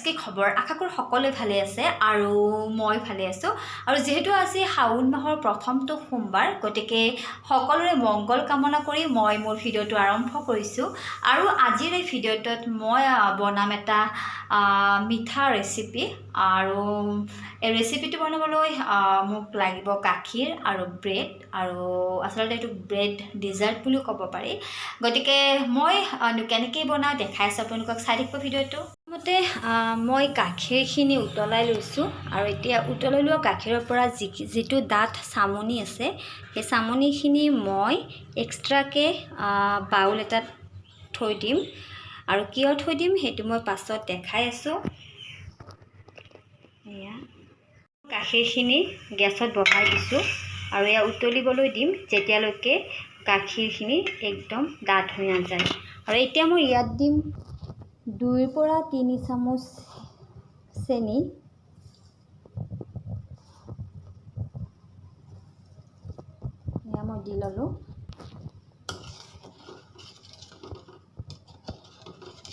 কি খবৰ আশা কৰো সকলোৱে ভালে আছে আৰু মই ভালে আছো আৰু যেহেতু আজি শাওন মাহৰ প্ৰথমটো সোমবাৰ গতিকে সকলোৰে মংগল কামনা কৰি মই মোৰ ভিডিঅটো আৰম্ভ কৰিছো আৰু আজিৰ এই ভিডিঅটোত মই বনাম এটা মিঠা ৰেচিপি আৰু এই ৰেচিপিটো বনাবলৈ মোক লাগিব গাখীৰ আৰু ব্ৰেড আৰু আসলে এটো ব্ৰেড ডেজাৰ্ট বুলি ক'ব পাৰি গতিকে মই কেনেকৈ বনাও দেখাইছো আপোনালোকক চাই থাকিব ভিডিঅটো মতে মই গাখীৰখিনি উতলাই লৈছোঁ আৰু এতিয়া উতলাই লোৱা গাখীৰৰ পৰা যিটো ডাঠ চামনি আছে সেই চামনিখিনি মই এক্সট্ৰাকে বাউল এটাত থৈ দিম আৰু কিয় থৈ দিম সেইটো মই পাছত দেখাই আছোঁ এয়া গাখীৰখিনি গেছত বহাই দিছোঁ আৰু এয়া উতলিবলৈ দিম যেতিয়ালৈকে গাখীৰখিনি একদম ডাঠ হৈ নাযায় আৰু এতিয়া মই ইয়াত দিম 2 পৰা 3 চামুচ চেনি এয়া মই দি ললোঁ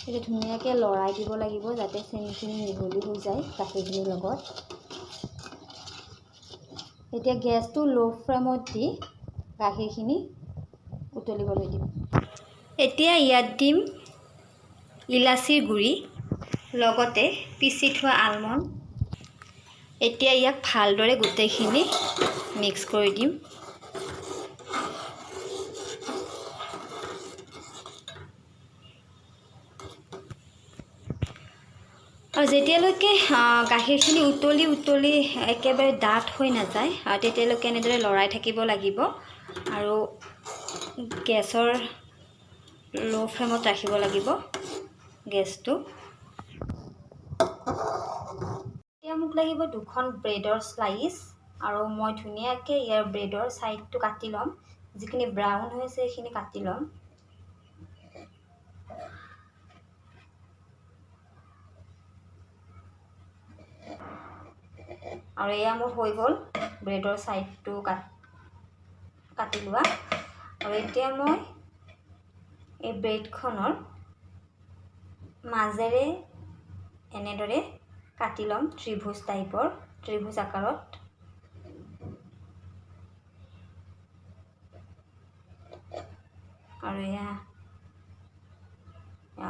এটা ধুনীয়াকৈ লৰাই দিব লাগিব যাতে চেনিখিনি মিহলি হৈ যায় গাখীৰখিনিৰ লগত এতিয়া গেছটো লো ফ্লেমত দি গাখীৰখিনি উতলিবলৈ দিম এতিয়া ইয়াত দিম ইলাচিৰ গুড়ি লগতে পিচি থোৱা আলমণ্ড এতিয়া ইয়াক ভালদৰে গোটেইখিনি মিক্স কৰি দিম আৰু যেতিয়ালৈকে গাখীৰখিনি উতলি একেবাৰে ডাঠ হৈ নাযায় তেতিয়ালৈকে এনেদৰে লৰাই থাকিব লাগিব আৰু গেছৰ লো ফ্লেমত ৰাখিব লাগিব গেছটো এতিয়া মোক লাগিব দুখন ব্ৰেডৰ স্লাইচ আৰু মই ধুনীয়াকৈ ইয়াৰ ব্ৰেডৰ সাইডটো কাটি ল'ম যিখিনি ব্ৰাউন হৈছে সেইখিনি কাটি ল'ম আৰু এয়া মোৰ হৈ গ'ল ব্ৰেডৰ সাইডটো কাটি লোৱা আৰু এতিয়া মই এই ব্ৰেডখনৰ মাজেৰে এনেদৰে কাটি ল'ম ত্ৰিভুজ টাইপৰ ত্ৰিভুজ আকাৰত আৰু এয়া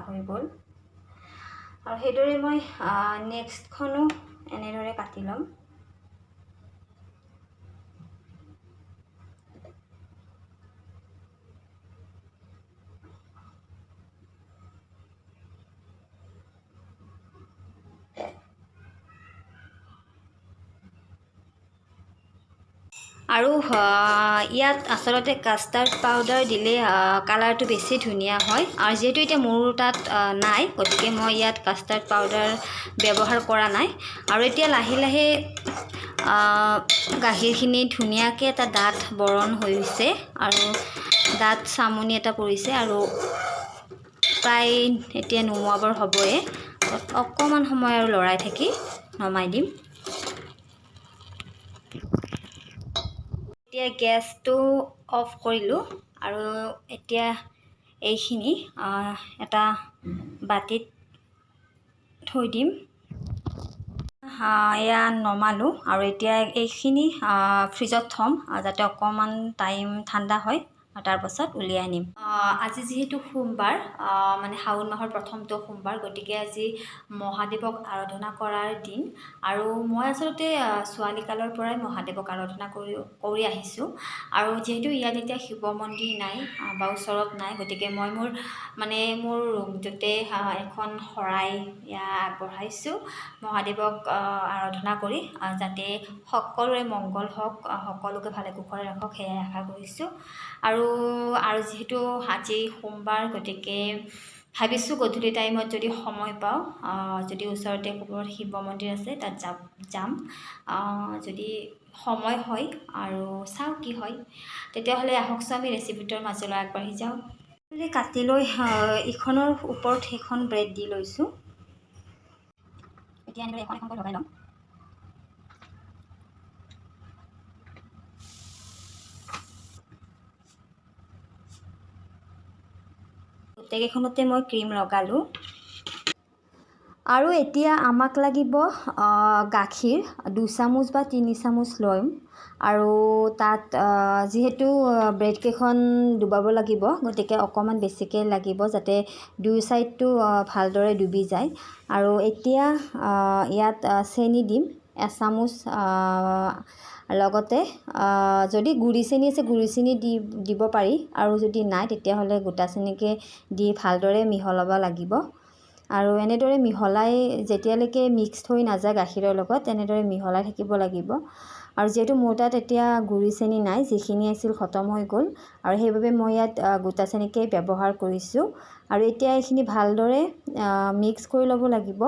হৈ গ'ল আৰু সেইদৰে মই নেক্সটখনো এনেদৰে কাটি ল'ম আৰু ইয়াত আসলতে কাষ্টাৰ্ড পাউডাৰ দিলে কালাৰটো বেছি ধুনীয়া হয় আৰু যেহেতু এতিয়া মোৰ তাত নাই গতিকে মই ইয়াত কাষ্টাৰ্ড পাউডাৰ ব্যৱহাৰ কৰা নাই আৰু এতিয়া লাহে লাহে গাখীৰখিনি ধুনীয়াকৈ এটা ডাঠ বৰণ হৈছে আৰু ডাঠ চামনি এটা পৰিছে আৰু প্ৰায় এতিয়া নুমুৱাবৰ হ'বই অকণমান সময় আৰু লৰাই থাকি নমাই দিম এতিয়া গেছটো অফ কৰিলোঁ আৰু এতিয়া এইখিনি এটা বাটিত থৈ দিম এয়া নমালোঁ আৰু এতিয়া এইখিনি ফ্ৰিজত থ'ম যাতে অকণমান টাইম ঠাণ্ডা হয় তাৰ পাছত উলিয়াই আনিম আজি যিহেতু সোমবাৰ মানে শাওন মাহৰ প্ৰথমটো সোমবাৰ গতিকে আজি মহাদেৱক আৰাধনা কৰাৰ দিন আৰু মই আচলতে ছোৱালীকালৰ পৰাই মহাদেৱক আৰাধনা কৰি আহিছোঁ আৰু যিহেতু ইয়াত এতিয়া শিৱ মন্দিৰ নাই বা ওচৰত নাই গতিকে মই মোৰ ৰুমটোতে এখন শৰাই আগবঢ়াইছোঁ মহাদেৱক আৰাধনা কৰি যাতে সকলোৰে মংগল হওক সকলোকে ভালে কুশলে ৰাখক সেয়াই আশা কৰিছোঁ আৰু যিহেতু আজি সোমবাৰ গতিকে ভাবিছোঁ গধূলি টাইমত যদি সময় পাওঁ যদি ওচৰতে ক'ৰবাত শিৱ মন্দিৰ আছে তাত যাম যদি সময় হয় আৰু চাওঁ কি হয় তেতিয়াহ'লে আহকচোন আমি ৰেচিপিটোৰ মাজলৈ আগবাঢ়ি যাওঁ কাটি লৈ ইখনৰ ওপৰত সেইখন ব্ৰেড দি লৈছোঁ এতিয়া এনেদৰে এখনকৈ লগাই ল'ম গোটেইকেইখনতে মই ক্ৰীম লগালোঁ আৰু এতিয়া আমাক লাগিব গাখীৰ 2 চামুচ বা 3 চামুচ লম আৰু তাত যেহেতু ব্ৰেড কেখন ডুবাব লাগিব গতিকে অকমান বেছিকৈ লাগিব যাতে দুই সাইডটো ভালদৰে ডুবি যায় আৰু এতিয়া ইয়াত চেনি দিম 1 চামুচ লগতে যদি গুড়ি চেনি আছে গুড়ি চেনি দিব পাৰি আৰু যদি নাই তেতিয়া হলে গোটা চেনিকে দি ভালদৰে মিহলাব লাগিব আৰু এনেদৰে মিহলাই যেতিয়ালৈকে মিক্সড হৈ নাযায় গাখীৰৰ লগত এনেদৰে মিহলাই থাকিব লাগিব আৰু যেহেতু মোৰ তাত এতিয়া গুড়ি চেনি নাই যিখিনি আছিল খতম হৈ গ'ল আৰু সেইবাবে মই ইয়াত গোটা চেনিকে ব্যৱহাৰ কৰিছোঁ আৰু এতিয়া এইখিনি ভালদৰে মিক্স কৰি ল'ব লাগিব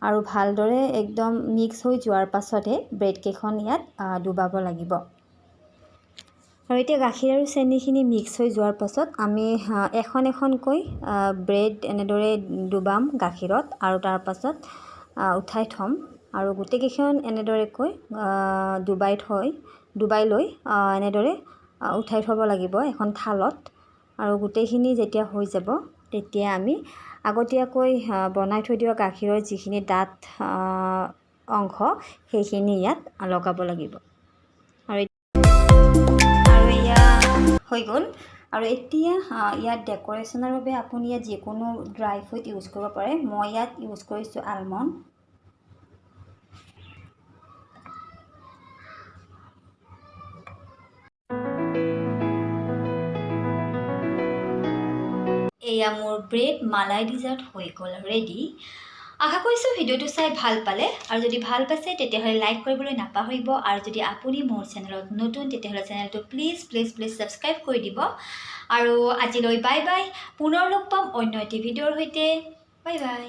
আৰু ভালদৰে একদম মিক্স হৈ যোৱাৰ পাছতহে ব্ৰেড কেখন ইয়াত ডুবাব লাগিব আৰু এতিয়া গাখীৰ আৰু চেনিখিনি মিক্স হৈ যোৱাৰ পাছত আমি এখন এখনকৈ ব্ৰেড এনেদৰে ডুবাম গাখীৰত আৰু তাৰ পাছত উঠাই থম আৰু গোটেইকেইখন এনেদৰেকৈ ডুবাই লৈ এনেদৰে উঠাই থব লাগিব এখন থালত আৰু গোটেইখিনি যেতিয়া হৈ যাব তেতিয়া আমি আগতীয়াকৈ বনাই থৈ দিয়া গাখীৰৰ যিখিনি ডাঠ অংশ সেইখিনি ইয়াত লগাব লাগিব আৰু এয়া হৈ গ'ল আৰু এতিয়া ইয়াত ডেকোৰেশ্যনৰ বাবে আপুনি ইয়াত যিকোনো ড্ৰাই ফ্ৰুট ইউজ কৰিব পাৰে মই ইয়াত ইউজ কৰিছোঁ আলমণ্ড এয়া মোৰ ব্ৰেড মালাই ডিজাৰ্ট হৈ গ'ল ৰেডি আশা কৰিছোঁ ভিডিঅ'টো চাই ভাল পালে আৰু যদি ভাল পাইছে তেতিয়াহ'লে লাইক কৰিবলৈ নাপাহৰিব আৰু যদি আপুনি মোৰ চেনেলত নতুন তেতিয়াহ'লে চেনেলটো প্লিজ ছাবস্ক্ৰাইব কৰি দিব আৰু আজিলৈ বাই বাই পুনৰ লগ পাম অন্য এটি ভিডিঅ'ৰ সৈতে বাই বাই